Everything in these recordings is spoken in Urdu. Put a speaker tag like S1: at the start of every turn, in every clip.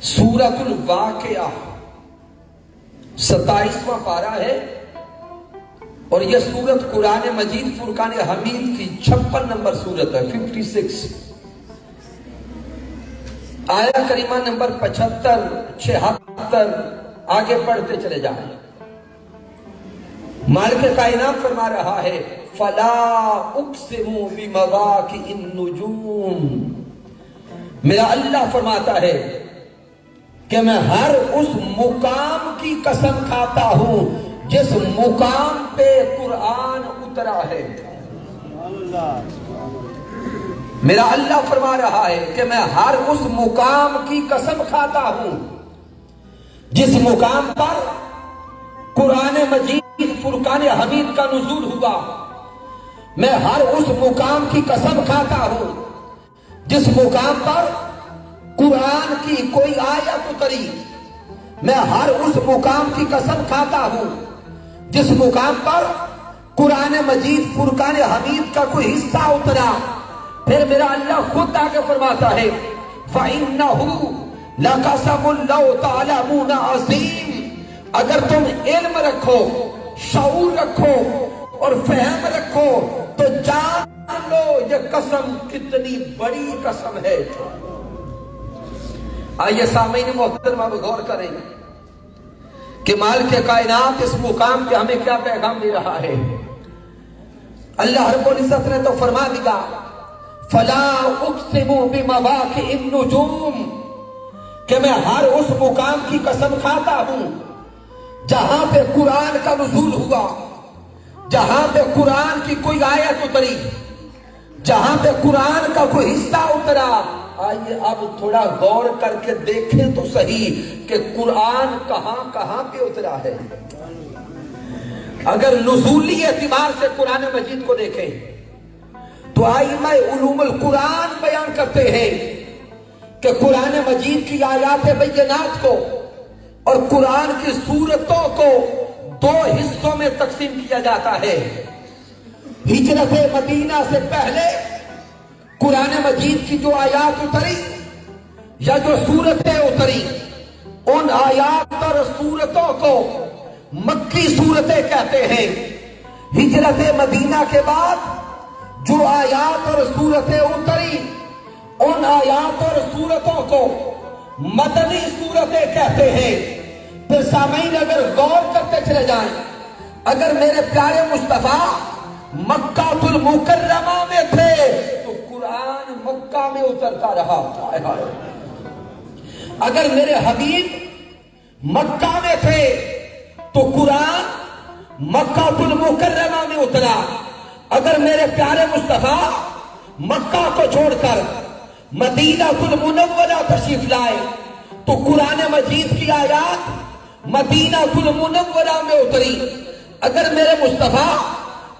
S1: سورۃ الواقعہ 27واں پارہ ہے، اور یہ سورت قرآن مجید فرقان حمید کی 56 نمبر سورت ہے، 56۔ آیہ کریمہ نمبر 75 76 آگے پڑھتے چلے جائیں۔ مالک کائنات فرما رہا ہے فلا اقسم بمواقع النجوم، میرا اللہ فرماتا ہے کہ میں ہر اس مقام کی قسم کھاتا ہوں جس مقام پہ قرآن اترا ہے۔ میرا اللہ فرما رہا ہے کہ میں ہر اس مقام کی قسم کھاتا ہوں جس مقام پر قرآن مجید فرقان حمید کا نزول ہوا۔ میں ہر اس مقام کی قسم کھاتا ہوں جس مقام پر قرآن کی کوئی آیت اتری۔ میں ہر اس مقام کی قسم کھاتا ہوں جس مقام پر قرآن مجید فرقان حمید کا کوئی حصہ اترا۔ پھر میرا اللہ خود آگے فرماتا ہے فَإِنَّهُ لَقَسَمٌ لَوْ تَعْلَمُونَ عَظِيمٌ، اگر تم علم رکھو، شعور رکھو اور فہم رکھو تو جان لو یہ قسم کتنی بڑی قسم ہے۔ آئیے سامعین محترم اب غور کریں کہ مالک کائنات اس مقام پہ ہمیں کیا پیغام دے رہا ہے۔ اللہ رب العزت نے تو فرما دیا فلا اقسم بمواقع النجوم، کہ میں ہر اس مقام کی قسم کھاتا ہوں جہاں پہ قرآن کا نزول ہوا، جہاں پہ قرآن کی کوئی آیت اتری، جہاں پہ قرآن کا کوئی حصہ اترا۔ آئیے اب تھوڑا غور کر کے دیکھیں تو صحیح کہ قرآن کہاں کہاں پہ اترا ہے۔ اگر نزولی اعتبار سے قرآن مجید کو دیکھیں تو ائمہ علوم القرآن بیان کرتے ہیں کہ قرآن مجید کی آیات بینات کو اور قرآن کی سورتوں کو دو حصوں میں تقسیم کیا جاتا ہے۔ ہجرت مدینہ سے پہلے قرآن مجید کی جو آیات اتری یا جو سورتیں اتری، ان آیات اور سورتوں کو مکی سورتیں کہتے ہیں۔ ہجرت مدینہ کے بعد جو آیات اور سورتیں اتری، ان آیات اور سورتوں کو مدنی سورتیں کہتے ہیں۔ پھر سامعین اگر غور کرتے چلے جائیں، اگر میرے پیارے مصطفیٰ مکہ المکرمہ میں تھے تو قرآن مکہ میں اترتا رہا۔ اگر میرے حبیب مکہ میں تھے تو قرآن مکہ المکرمہ میں اترا۔ اگر میرے پیارے مصطفیٰ مکہ کو چھوڑ کر مدینہ المنورہ تشریف لائے تو قرآن مجید کی آیات مدینہ المنورہ میں اتری۔ اگر میرے مصطفیٰ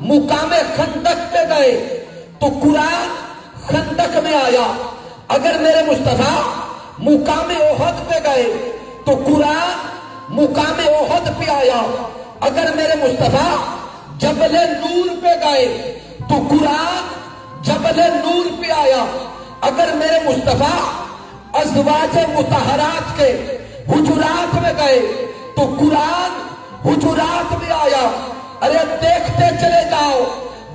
S1: مقام خندق پہ گئے تو قرآن خندق میں آیا۔ اگر میرے مصطفیٰ مقام احد پہ گئے تو قرآن مقام احد پہ آیا۔ اگر میرے مصطفیٰ جبل نور پہ گئے تو قرآن جبل نور پہ آیا۔ اگر میرے مصطفیٰ ازواج مطہرات کے حجرات میں گئے تو قرآن حجرات میں آیا۔ ارے دیکھتے چلے جاؤ،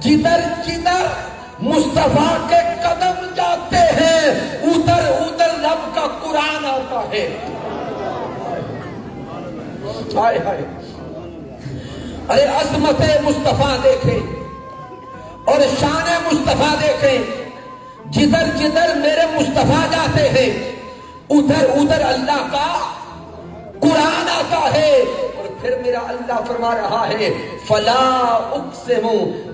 S1: جدھر جدھر مصطفیٰ کے قدم جاتے ہیں ادھر ادھر رب کا قرآن آتا ہے۔ ہائے ہائے، ارے عظمت مصطفیٰ دیکھیں اور شان مصطفیٰ دیکھیں، جدھر جدھر میرے مصطفیٰ جاتے ہیں ادھر ادھر اللہ کا قرآن آتا ہے۔ اور پھر میرا اللہ فرما رہا ہے فلا اقسم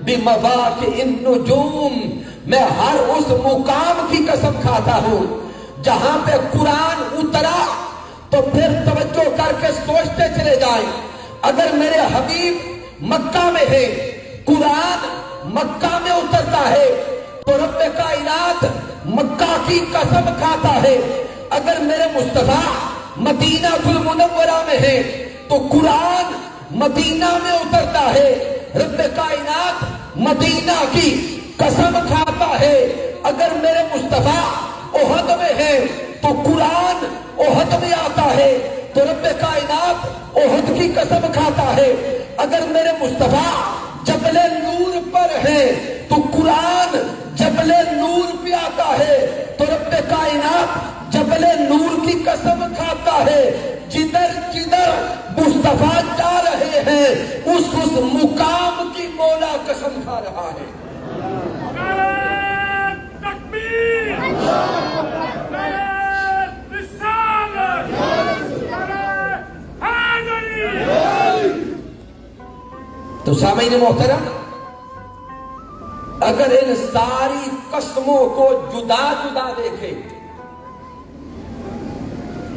S1: بمواقع النجوم، میں ہر اس مقام کی قسم کھاتا ہوں جہاں پہ قرآن اترا۔ تو پھر توجہ کر کے سوچتے چلے جائیں، اگر میرے حبیب مکہ میں ہے، قرآن مکہ میں اترتا ہے تو رب کائنات مکہ کی قسم کھاتا ہے۔ اگر میرے مصطفیٰ مدینہ المنورہ میں ہے تو قرآن مدینہ میں اترتا ہے۔ رب کائنات مدینہ کی قسم کھاتا ہے۔ اگر میرے مصطفیٰ احد میں ہے تو قرآن احد احد میں آتا ہے تو رب کائنات احد کی قسم کھاتا ہے. اگر میرے مصطفیٰ جبل نور پر ہے تو قرآن جبل نور پہ آتا ہے تو رب کائنات جبل نور کی قسم کھاتا ہے. جدھر جدھر مصطفیٰ جا رہے ہیں اس مقام کی مولا قسم کھا رہا ہے. تو سامعین محترم، اگر ان ساری قسموں کو جدا جدا دیکھیں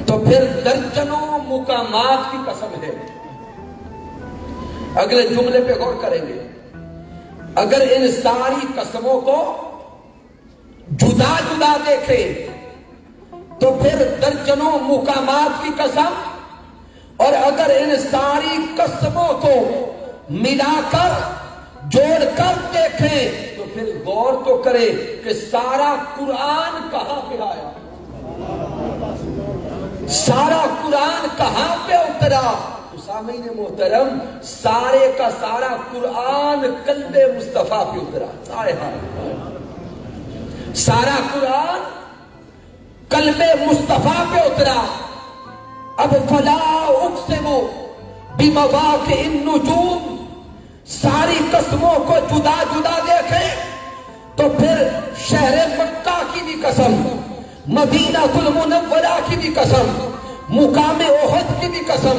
S1: تو پھر درجنوں مقامات کی قسم ہے. اگلے جملے پہ غور کریں گے. اگر ان ساری قسموں کو جدا جدا دیکھیں تو پھر درجنوں مقامات کی قسم، اور اگر ان ساری قسموں کو ملا کر جوڑ کر دیکھیں تو پھر غور تو کرے کہ سارا قرآن کہاں پہ آیا، سارا قرآن کہاں پہ اترا. تو سامعین محترم، سارے کا سارا قرآن قلب مصطفیٰ پہ اترا. سارا قرآن قلب مصطفیٰ پہ اترا. اب فلا اقسم بمواقع النجوم، ساری قسموں کو جدا جدا دیکھیں تو پھر شہر مکہ کی بھی قسم، مدینہ المنورہ کی بھی قسم، مقام احد کی بھی قسم،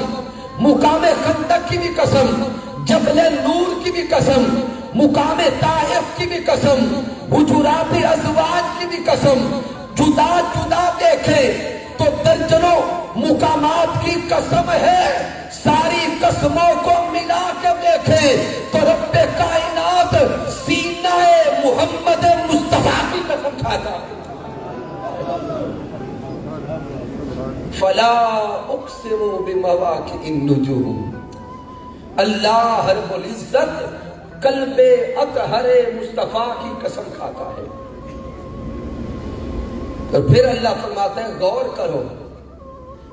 S1: مقام خندق کی بھی قسم، جبل نور کی بھی قسم، مقام طائف کی بھی قسم، حجرات ازواج کی بھی قسم، جدا جدا دیکھیں تو درجنوں مقامات کی قسم ہے. ساری قسموں کو ملا کے دیکھیں تو رب کائنات سینہ محمد مصطفیٰ کی قسم کھاتا ہے. فلا اقسم بمواقع النجوم، اللہ رب العزت قلب اطہر مصطفیٰ کی قسم کھاتا ہے. اور پھر اللہ فرماتے ہیں غور کرو،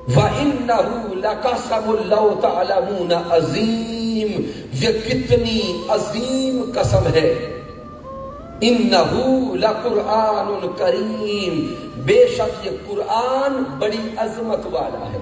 S1: وَإِنَّهُ لَقَسَمٌ لَوْ تَعْلَمُونَ عظیم، یہ کتنی عظیم قسم ہے. إِنَّهُ لَقُرْآنٌ کریم، بے شک یہ قرآن بڑی عظمت والا ہے.